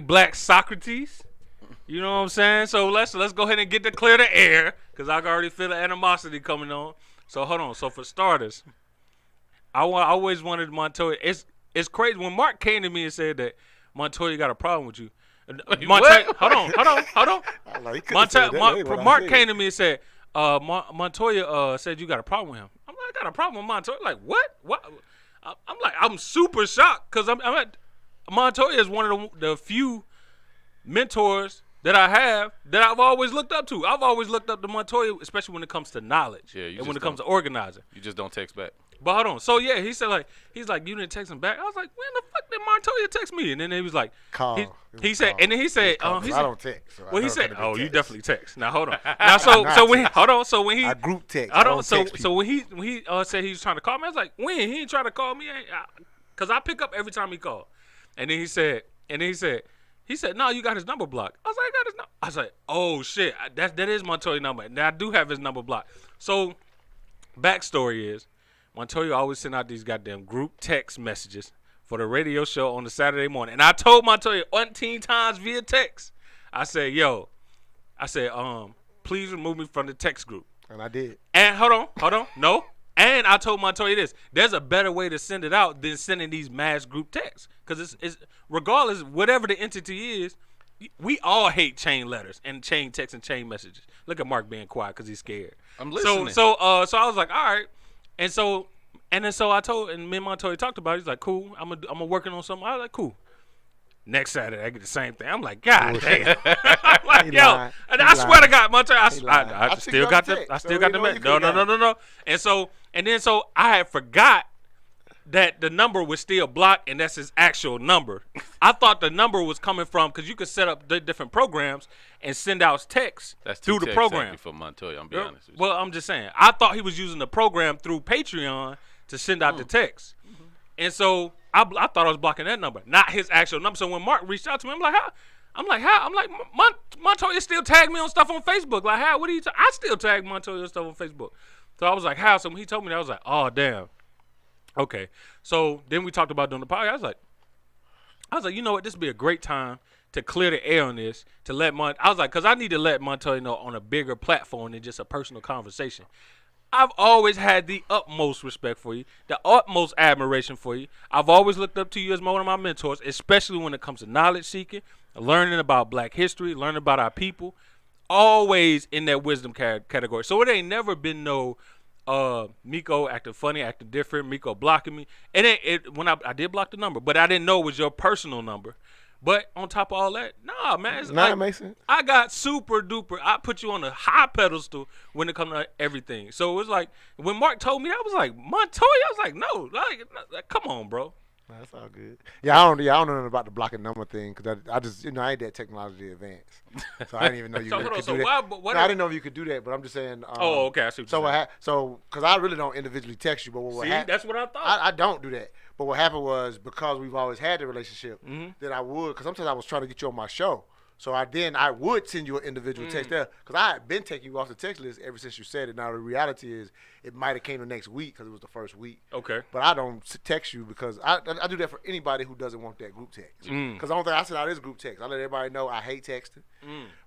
Black Socrates. You know what I'm saying? So let's go ahead and get to clear the air because I can already feel the animosity coming on. So hold on. So for starters, I always wanted Montoya. It's crazy when Mark came to me and said that Montoya got a problem with you. Montoya, hold on. Mark came to me and said, Montoya said you got a problem with him. I'm like, I got a problem with Montoya. Like what? What? I'm like, I'm super shocked because Montoya is one of the few mentors that I have that I've always looked up to. I've always looked up to Montoya, especially when it comes to knowledge and when it comes to organizing. You just don't text back. But hold on. So yeah, he's like, you didn't text him back. I was like, when the fuck did Montoya text me? And then he was like, call. He said, I don't text. So well, he said, oh, you definitely text. Now hold on. Now so when he I group text. Hold on. So when he said he was trying to call me, I was like, when he ain't trying to call me, because I pick up every time he called. And then he said, no, you got his number blocked. I was like, I got his number. I was like, oh shit, that is Montoya's number. Now I do have his number blocked. So backstory is, Montoya always send out these goddamn group text messages for the radio show on the Saturday morning. And I told Montoya 18 times via text. I said, please remove me from the text group. And I did. And hold on, no. And I told Montoya this: there's a better way to send it out than sending these mass group texts. Because it's regardless, whatever the entity is, we all hate chain letters and chain texts and chain messages. Look at Mark being quiet because he's scared. I'm listening. So I was like, all right. And then I told, and me and Montoya talked about it. He's like, cool. I'm working on something. I was like, cool. Next Saturday, I get the same thing. I'm like, God damn. I'm like, yo. And I swear to God, Montoya, I still got the message. No. And then I had forgot that the number was still blocked, and that's his actual number. I thought the number was coming from, because you could set up the different programs and send out texts through the program. For Montoya, I'm being honest with you. Well, I'm just saying. I thought he was using the program through Patreon to send out the text. Mm-hmm. And so I thought I was blocking that number, not his actual number. So when Mark reached out to me, I'm like, how? I'm like, Montoya still tagged me on stuff on Facebook. Like, how? What are you I still tag Montoya on stuff on Facebook. So I was like, how? So when he told me that, I was like, oh, damn. Okay. So then we talked about doing the podcast. I was like, you know what? This would be a great time to clear the air on this, to let I was like, because I need to let Montoya know on a bigger platform than just a personal conversation. I've always had the utmost respect for you, the utmost admiration for you. I've always looked up to you as one of my mentors, especially when it comes to knowledge seeking, learning about black history, learning about our people, always in that wisdom category. So it ain't never been no Miko acting funny, acting different, Miko blocking me. When I did block the number, but I didn't know it was your personal number. But on top of all that, nah, man. It's it makes sense. I got super duper. I put you on a high pedestal when it comes to everything. So it was like, when Mark told me that, I was like, Montoya? I was like, no, like come on, bro. That's all good. Yeah, I don't know nothing about the blocking number thing because I just, I ain't that technology advanced. So I didn't even know you could do that. I didn't know if you could do that, but I'm just saying. Okay, I see what you're saying. So, because I really don't individually text you, but what happened. See, that's what I thought. I don't do that. But what happened was, because we've always had the relationship, that I would, because sometimes I was trying to get you on my show. So I would send you an individual text there, because I had been taking you off the text list ever since you said it. Now the reality is, it might have came the next week because it was the first week. Okay. But I don't text you because I do that for anybody who doesn't want that group text. Because the only thing I send out is group text. I let everybody know I hate texting.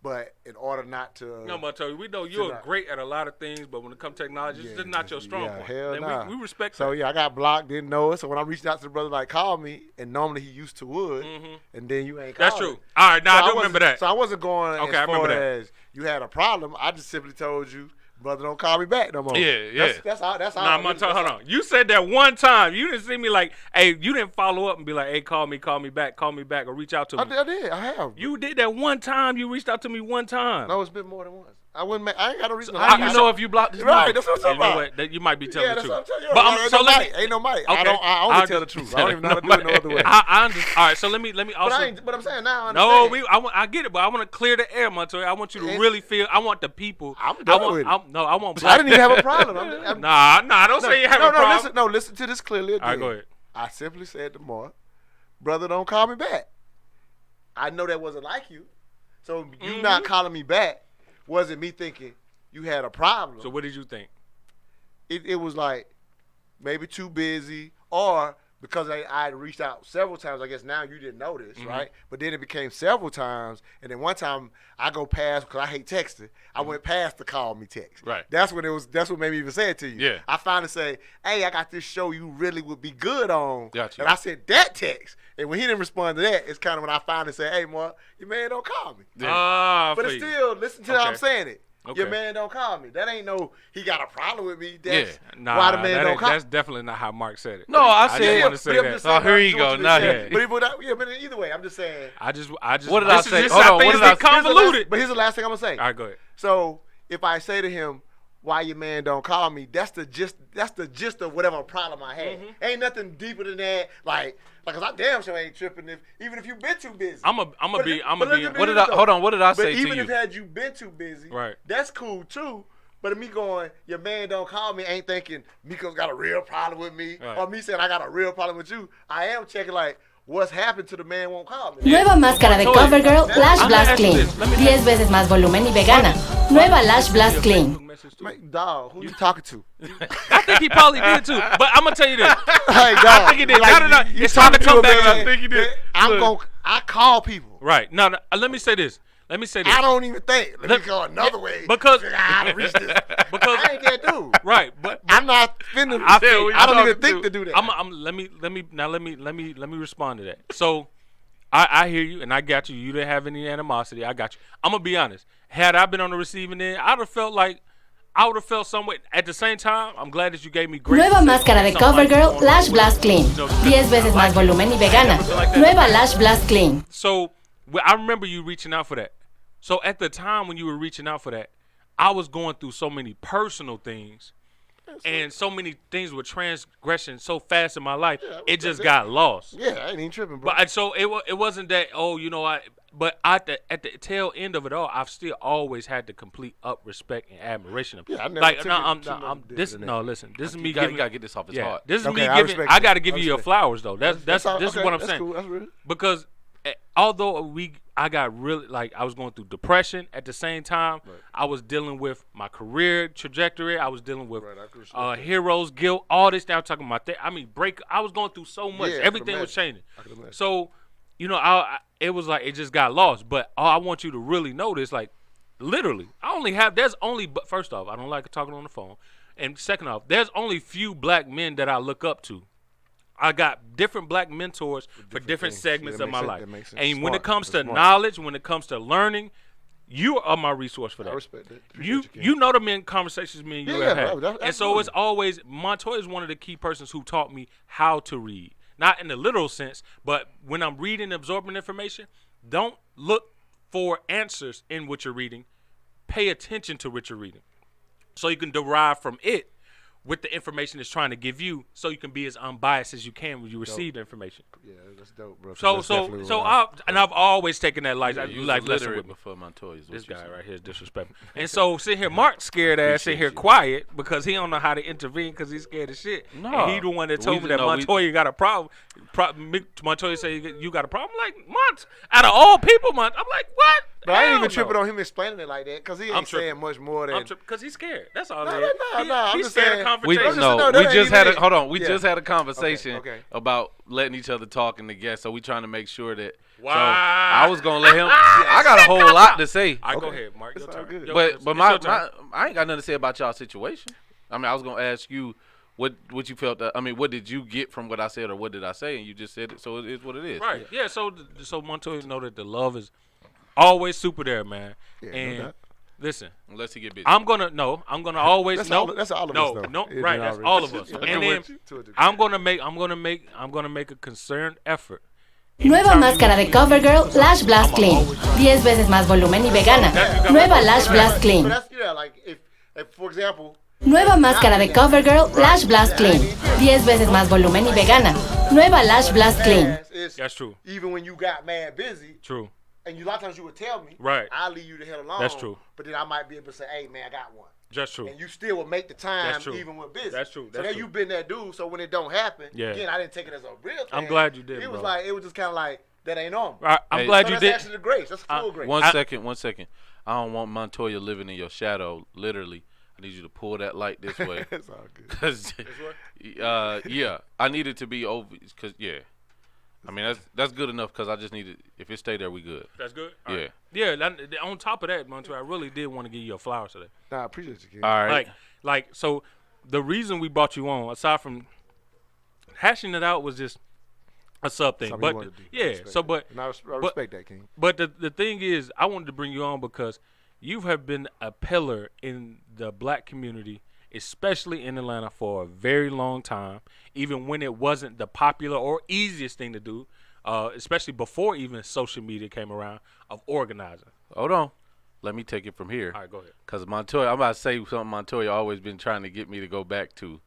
But in order not to. No, Montoya, we know you're great at a lot of things, but when it comes to technology, it's just not your strong point. Hell nah. We respect so, that. I got blocked, didn't know it. So when I reached out to the brother, like, call me, and normally he used to would, and then you ain't calling. That's true. All right, now I do remember that. So I wasn't going as far that. as you had a problem. I just simply told you, brother, don't call me back no more. Yeah. That's all. Nah, Montoya, hold on. You said that one time. You didn't see me like, hey, you didn't follow up and be like, hey, call me back, or reach out to me. I did. I have. You did that one time. You reached out to me one time. No, it's been more than once. I ain't got no reason. How do you know if you blocked this right? That's what I'm talking about. You might be telling the truth. That's what I'm telling you. Ain't no mic. Okay. I only tell the truth. I don't even know how to do it no other way. I understand. All right, so let me also. But I'm saying now. I understand. I get it, but I want to clear the air, Montoya. I want you to really feel. I want the people. I'm done with it. I want. I didn't even have a problem. Nah. Don't say you have a problem. Listen to this clearly again. All right, go ahead. I simply said to Mark, brother, don't call me back. I know that wasn't like you, so you not calling me back wasn't me thinking you had a problem. So what did you think? It was like maybe too busy, or because I had reached out several times. I guess now you didn't notice, right? But then it became several times, and then one time I go past because I hate texting. I went past the call me text. Right. That's when it was. That's what made me even say it to you. Yeah. I finally say, "Hey, I got this show you really would be good on." Gotcha. And I said that text, and when he didn't respond to that, it's kind of when I finally say, "Hey, Mark, your man don't call me." But it's still, listen to how I'm saying it. Okay. Your man don't call me. That ain't no, he got a problem with me. That's Nah, why the man don't call me. That's definitely not how Mark said it. No, I just said. want to say that. Oh, here you go. Now saying. But either way, I'm just saying. I just. What did I say? This, Hold I on, think what it's did I- convoluted. But here's the last thing I'm gonna say. All right, go ahead. So if I say to him, "Why your man don't call me?" That's the gist of whatever problem I had. Ain't nothing deeper than that. Like, cause I damn sure ain't tripping even if you been too busy. I'm a be. What did I? Hold on. What did I But say to even you? if had you been too busy, Right. that's cool too. But me going, your man don't call me, ain't thinking Miko's got a real problem with me, Right. or me saying I got a real problem with you. I am checking like what's happened to the man won't call me. Nueva máscara de CoverGirl Lash Blast Clean. 10 veces más volumen y vegana. Nueva Lash Blast Clean. Man, dog, who you talking to? I think he probably did too. But I'm gonna tell you this. Hey, dog, I think he did. like, It's time to come back. man, I think he did. I call people. Right. No, let me say this. Let me say this. I don't even think. Let me go another way. Because I gotta reach this. because I ain't that dude. right, but I'm not finna. I feel I don't talking even think to do that. let me respond to that. So I hear you and I got you. You didn't have any animosity. I got you. I'm gonna be honest. Had I been on the receiving end, I would have felt some way. At the same time, I'm glad that you gave me great. Nueva máscara de CoverGirl Lash Blast Clean. 10 veces más volumen y vegana. Nueva Lash Blast Clean. So I remember you reaching out for that. So at the time when you were reaching out for that, I was going through so many personal things and so many things with transgression so fast in my life, it just got lost. Yeah, I ain't even tripping, bro. But so it wasn't that, but at the tail end of it all, I've still always had the complete respect and admiration of. Yeah, I never like took no, it I'm too no, much I'm different this than no. that. Listen, this is me You gotta giving. get this off his Yeah, heart. this is Okay, me I giving. respect I that. got to give I you your respect flowers though. That's all- this is okay, what I'm that's saying. cool, that's real. Because although I got really I was going through depression at the same time. Right. I was dealing with my career trajectory. I was dealing with Right, I can respect that. heroes guilt. All this. Now I'm talking about that. I mean, I was going through so much. Yeah, I can Everything was imagine. changing. I can imagine. So, it was like it just got lost. But all I want you to really notice, like, literally, but first off, I don't like talking on the phone. And second off, there's only few black men that I look up to. I got different black mentors for different things. segments Yeah, of my that life. makes sense. And when it Smart. comes to That's smart. knowledge, when it comes to learning, you are my resource for that. I respect that. You Appreciate Ken. know the men conversations me and you Yeah, have yeah, had. bro, And so it's always Montoya is one of the key persons who taught me how to read. Not in the literal sense, but when I'm reading, absorbing information, don't look for answers in what you're reading. Pay attention to what you're reading. So you can derive from it with the information it's trying to give you, so you can be as unbiased as you can when you receive the information. Yeah, that's dope, bro. So That's definitely what I've always taken that life. You like was lesson literate with me. before Montoya's. This guy right here is disrespectful. And so sit here, Mark scared ass, sit here quiet because he don't know how to intervene because he's scared of shit. No. And he the one that told me that Montoya got a problem. Montoya say you got a problem. I'm like, Mont, out of all people, I'm like, what? But I ain't Hell even tripping no. on him explaining it like that because he I'm ain't saying tripping. much more than. Because he's scared. That's all No, it no, is. no, I'm He's just scared saying- of We confrontation. No, no, that we ain't just even had it. hold on. We Yeah. just had a conversation Okay. about letting each other talk in the guest. So we trying to make sure that. Wow. So I was gonna let him. I got a whole lot to say. All right, go Okay. ahead, Mark. Your It's all turn. good. Your- But it's my your turn. I ain't got nothing to say about y'all situation. I mean, I was gonna ask you what you felt. What did you get from what I said, or what did I say? And you just said it, so it is what it is. Right. Yeah. So Montoya know that the love is always super there, man. Yeah, no And doubt. listen, Unless he get busy. I'm gonna always That's no. all- that's all of no, us, though. No, It right. been That's already- all of us. Yeah, And then to a degree. I'm gonna make a concerned effort. Nueva máscara de CoverGirl Lash Blast Clean. 10 veces más volumen y vegana. Nueva Lash Blast So Clean. that's like if for example. Nueva máscara de CoverGirl Lash Blast Clean. 10 veces más volumen y vegana. Nueva Lash Blast Clean. It's, That's true. Even when you got mad busy, True. and a lot of times you would tell me, Right. I'll leave you the hell alone. That's true. But then I might be able to say, hey man, I got one. That's true. And you still will make the time That's true. even when busy. That's true. So That's now true. you've been that dude. So when it don't happen, Yeah. again, I didn't take it as a real thing. I'm glad you did, It was bro. like it was just kind of like that ain't on. I'm Hey, glad So you that's did. actually the grace. That's full grace. One second. I don't want Montoya living in your shadow, literally. I need you to pull that light this way. It's all good. Cause, yeah, I need it to be over. Cause yeah, I mean that's good enough. Cause I just need it. If it stay there, we good. That's good. Yeah. Right. Yeah. On top of that, Montoya, I really did want to give you a flowers today. Nah, I appreciate you, kid. All right. So the reason we brought you on, aside from hashing it out, was just a sub thing. Something you But wanted to do. I yeah, respect so that. but And I respect that, King. But the thing is, I wanted to bring you on because you have been a pillar in the black community, especially in Atlanta, for a very long time, even when it wasn't the popular or easiest thing to do, especially before even social media came around, of organizing. Hold on. Let me take it from here. All right, go ahead. Cause Montoya, I'm about to say something Montoya always been trying to get me to go back to.